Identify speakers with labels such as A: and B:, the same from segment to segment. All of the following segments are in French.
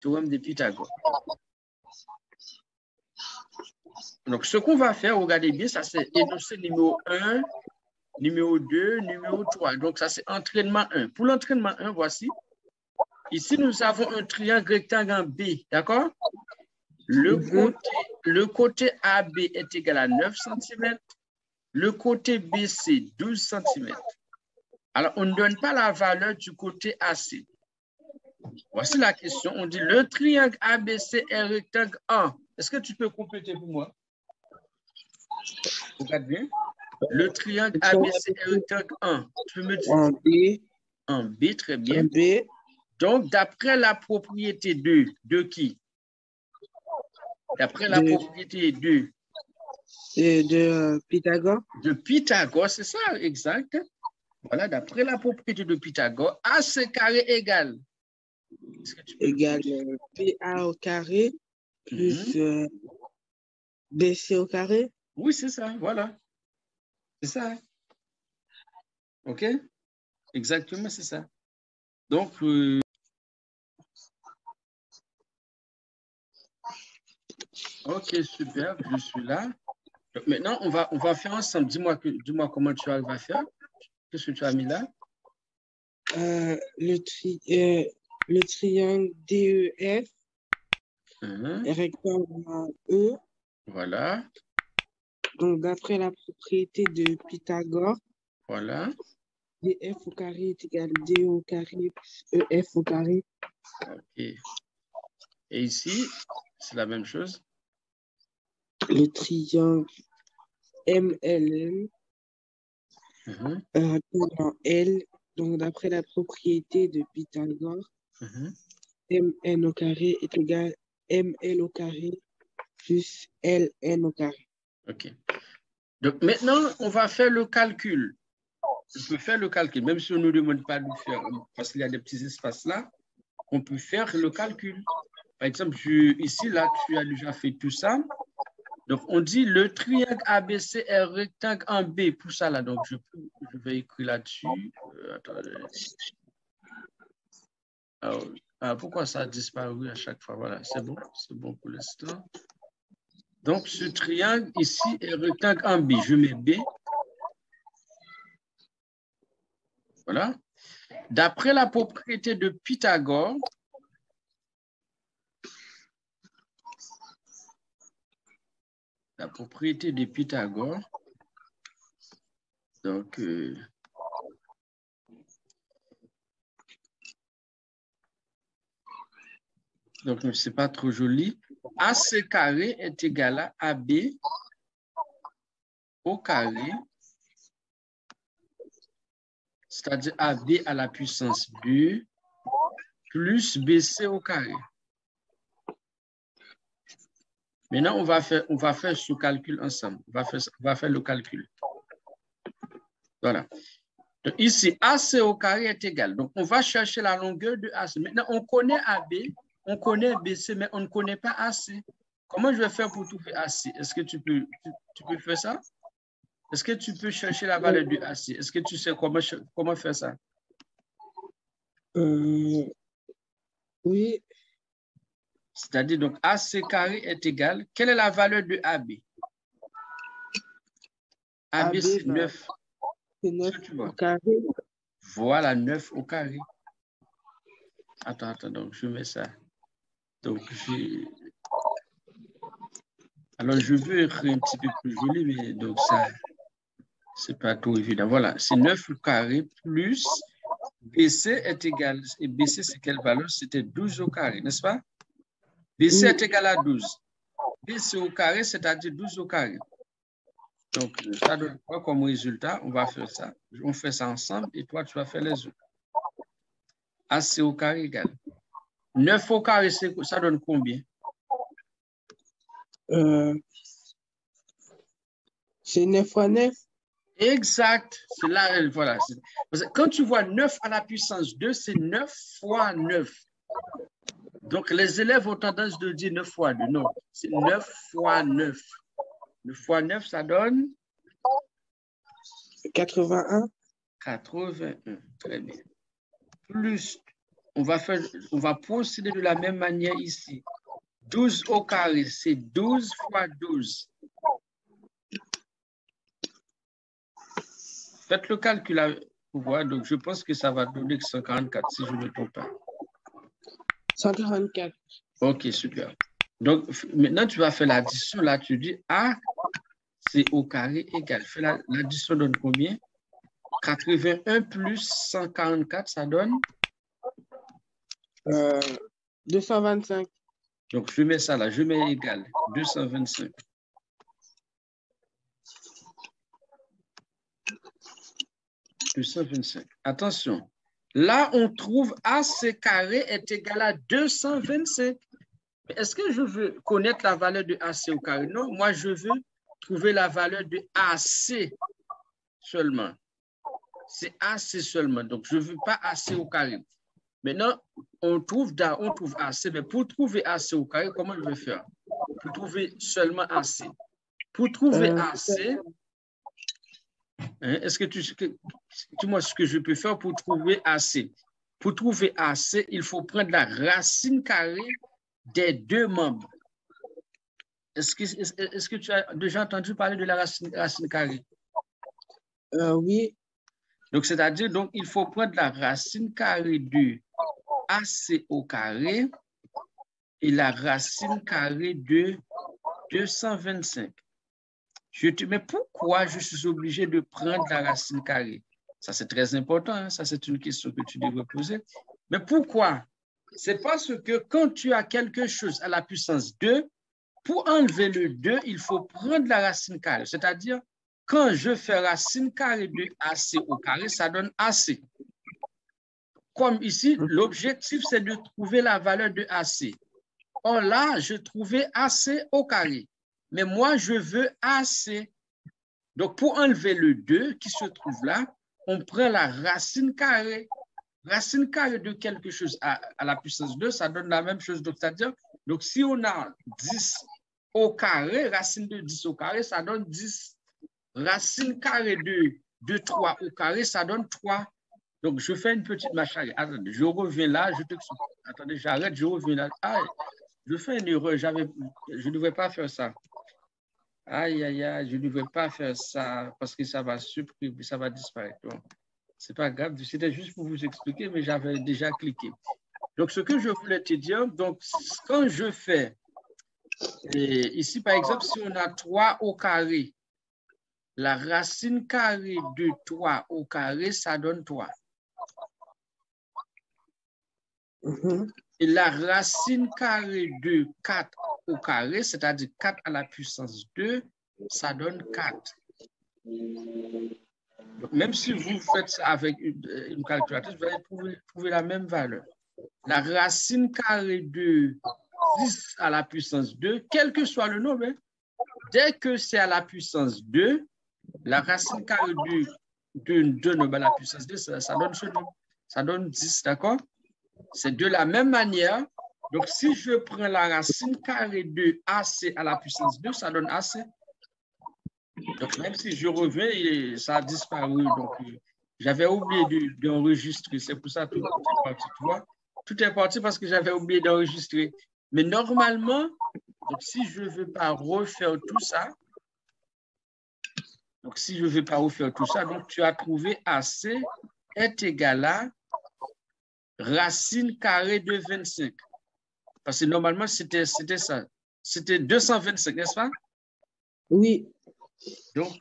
A: Théorème de Pythagore. Donc, ce qu'on va faire, regardez bien, ça c'est énoncé numéro 1, numéro 2, numéro 3. Donc, ça c'est entraînement 1. Pour l'entraînement 1, voici. Ici, nous avons un triangle rectangle en B, d'accord? Le côté AB est égal à 9 cm. Le côté BC, 12 cm. Alors, on ne donne pas la valeur du côté AC. Voici la question. On dit le triangle ABC est rectangle 1. Est-ce que tu peux compléter pour moi? Regarde bien. Le triangle ABC est rectangle 1. Tu peux me dire?
B: En B.
A: En B, très bien.
B: En B.
A: Donc, d'après la propriété de qui? D'après la propriété de
B: Pythagore.
A: De Pythagore, c'est ça, exact. Voilà, d'après la propriété de Pythagore, AC carré égale.
B: Égale PA au carré plus BC au carré.
A: Oui, c'est ça, voilà. C'est ça. OK? Exactement, c'est ça. Donc, OK, super, je suis là. Donc, maintenant, on va faire ensemble. Dis-moi comment tu vas faire. Qu'est-ce que tu as mis là?
B: Le triangle DEF rectangle E.
A: Voilà.
B: Donc, d'après la propriété de Pythagore,
A: voilà.
B: DF au carré est égal à DE au carré plus EF au carré.
A: OK. Et ici, c'est la même chose.
B: Le triangle MLN dans L, donc d'après la propriété de Pythagore, MN au carré est égal à ML au carré plus LN au carré.
A: OK. Donc maintenant, on va faire le calcul. On peut faire le calcul, même si on ne nous demande pas de faire, parce qu'il y a des petits espaces là, on peut faire le calcul. Par exemple, ici, là, tu as déjà fait tout ça. Donc, on dit le triangle ABC est rectangle en B. Pour ça, là, donc, je vais écrire là-dessus. Attendez. Alors, pourquoi ça a disparu à chaque fois? Voilà, c'est bon pour l'instant. Donc, ce triangle ici est rectangle en B. Je mets B. Voilà. D'après la propriété de Pythagore, donc, c'est pas trop joli. AC carré est égal à AB au carré, c'est-à-dire AB à la puissance 2 plus BC au carré. Maintenant, on va faire ce calcul ensemble. On va faire le calcul. Voilà. Donc, ici, AC au carré est égal. Donc, on va chercher la longueur de AC. Maintenant, on connaît AB, on connaît BC, mais on ne connaît pas AC. Comment je vais faire pour trouver AC? Est-ce que tu peux faire ça? Est-ce que tu peux chercher la valeur de AC? Est-ce que tu sais comment faire ça?
B: Oui.
A: C'est-à-dire, donc, AC carré est égal. Quelle est la valeur de AB? AB, c'est 9.
B: C'est 9 au carré.
A: Voilà, 9 au carré. Attends, donc, je mets ça. Donc, alors, je veux écrire un petit peu plus joli, mais donc, ça, c'est pas trop évident. Voilà, c'est 9 au carré plus BC est égal. Et BC, c'est quelle valeur? C'était 12 au carré, n'est-ce pas? BC est égal à 12. BC au carré, c'est-à-dire 12 au carré. Donc, ça donne quoi comme résultat? On va faire ça. On fait ça ensemble et toi, tu vas faire les autres. AC au carré égale. 9 au carré, ça donne combien?
B: C'est 9 fois 9.
A: Exact. C'est là, voilà. Parce que quand tu vois 9 à la puissance 2, c'est 9 fois 9. Donc, les élèves ont tendance de dire 9 fois 2. Non, c'est 9 fois 9. 9 fois 9, ça donne
B: 81.
A: 81. Très bien. Plus on va procéder de la même manière ici. 12 au carré, c'est 12 fois 12. Faites le calcul pour voir. Donc, je pense que ça va donner 144 si je ne me trompe pas.
B: 144.
A: OK, super. Donc, maintenant, tu vas faire l'addition. Là, tu dis A, c'est au carré égal. Fais l'addition donne combien? 81 plus 144, ça donne?
B: 225.
A: Donc, je mets ça là. Je mets égal. 225. Attention. Là, on trouve AC carré est égal à 225. Est-ce que je veux connaître la valeur de AC au carré? Non, moi, je veux trouver la valeur de AC seulement. C'est AC seulement. Donc, je ne veux pas AC au carré. Maintenant, on trouve AC. Mais pour trouver AC au carré, comment je vais faire? Pour trouver seulement AC. Pour trouver AC, est-ce que dis-moi ce que je peux faire pour trouver AC? Pour trouver AC, il faut prendre la racine carrée des deux membres. Est-ce que tu as déjà entendu parler de la racine carrée?
B: Oui.
A: Donc, c'est-à-dire, donc, il faut prendre la racine carrée de AC au carré et la racine carrée de 225. Mais pourquoi je suis obligé de prendre la racine carrée? Ça, c'est très important. Hein? Ça, c'est une question que tu devrais poser. Mais pourquoi? C'est parce que quand tu as quelque chose à la puissance 2, pour enlever le 2, il faut prendre la racine carrée. C'est-à-dire, quand je fais racine carrée de AC au carré, ça donne AC. Comme ici, l'objectif, c'est de trouver la valeur de AC. Or là, je trouvais AC au carré. Mais moi, je veux AC. Donc, pour enlever le 2 qui se trouve là, on prend la racine carrée. Racine carrée de quelque chose à la puissance 2, ça donne la même chose. Donc, c'est-à-dire, donc, si on a 10 au carré, racine de 10 au carré, ça donne 10. Racine carrée de 3 au carré, ça donne 3. Donc, je fais une petite machine. Attendez, je reviens là. Attendez, j'arrête, je reviens là. Ah, je fais une erreur. Je ne devrais pas faire ça. Aïe, aïe, aïe, je ne devrais pas faire ça parce que ça va supprimer, ça va disparaître. Bon, c'est pas grave, c'était juste pour vous expliquer, mais j'avais déjà cliqué. Donc, ce que je voulais te dire, donc, quand je fais, ici, par exemple, si on a 3 au carré, la racine carrée de 3 au carré, ça donne 3. Et la racine carrée de 4 au carré, c'est-à-dire 4 à la puissance 2, ça donne 4. Donc, même si vous faites ça avec une calculatrice, vous allez trouver la même valeur. La racine carrée de 10 à la puissance 2, quel que soit le nombre, dès que c'est à la puissance 2, la racine carrée de 2 nombre à la puissance 2, ça donne ce nombre. Ça donne 10, d'accord? C'est de la même manière. Donc, si je prends la racine carrée de AC à la puissance 2, ça donne AC. Donc, même si je reviens, ça a disparu. Donc, j'avais oublié d'enregistrer. C'est pour ça que tout est parti. Tu vois? Tout est parti parce que j'avais oublié d'enregistrer. Mais normalement, donc, si je ne veux pas refaire tout ça, donc tu as trouvé AC est égal à racine carrée de 25. Parce que normalement, c'était ça. C'était 225, n'est-ce pas?
B: Oui.
A: Donc,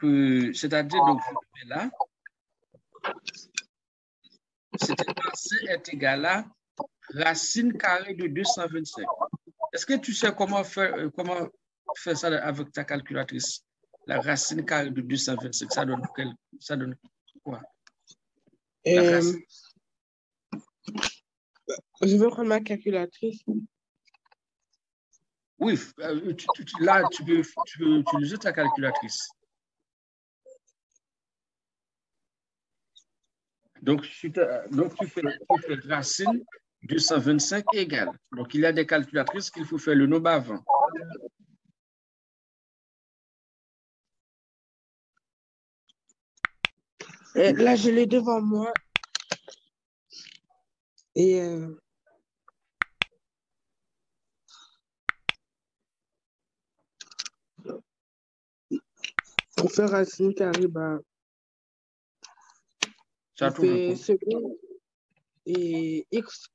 A: c'est-à-dire, donc, je mets là. C'était AC est égal à racine carrée de 225. Est-ce que tu sais comment faire ça avec ta calculatrice? La racine carrée de 225, ça donne quoi?
B: Je vais prendre ma calculatrice.
A: Oui, là, tu peux utiliser ta calculatrice. Donc, tu fais racine 225 égale. Donc, il y a des calculatrices qu'il faut faire le nombre avant.
B: Là, je l'ai devant moi. Et pour faire racine carrée, bah,
A: Ça
B: on fait seconde et x.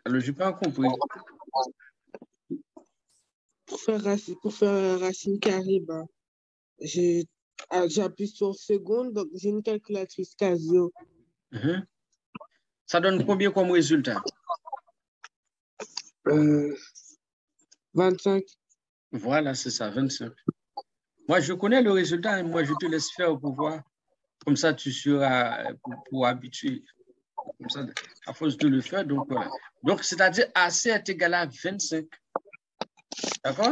A: Alors, je n'ai pas compris.
B: Pour faire racine carrée, bah, j'appuie sur seconde, donc j'ai une calculatrice Casio.
A: Ça donne combien comme résultat?
B: 25.
A: Voilà, c'est ça, 25. Moi, je connais le résultat, moi, je te laisse faire pour voir. Comme ça, tu seras pour habituer. Comme ça, à force de le faire, donc voilà. Donc, c'est-à-dire AC est égal à 25. D'accord?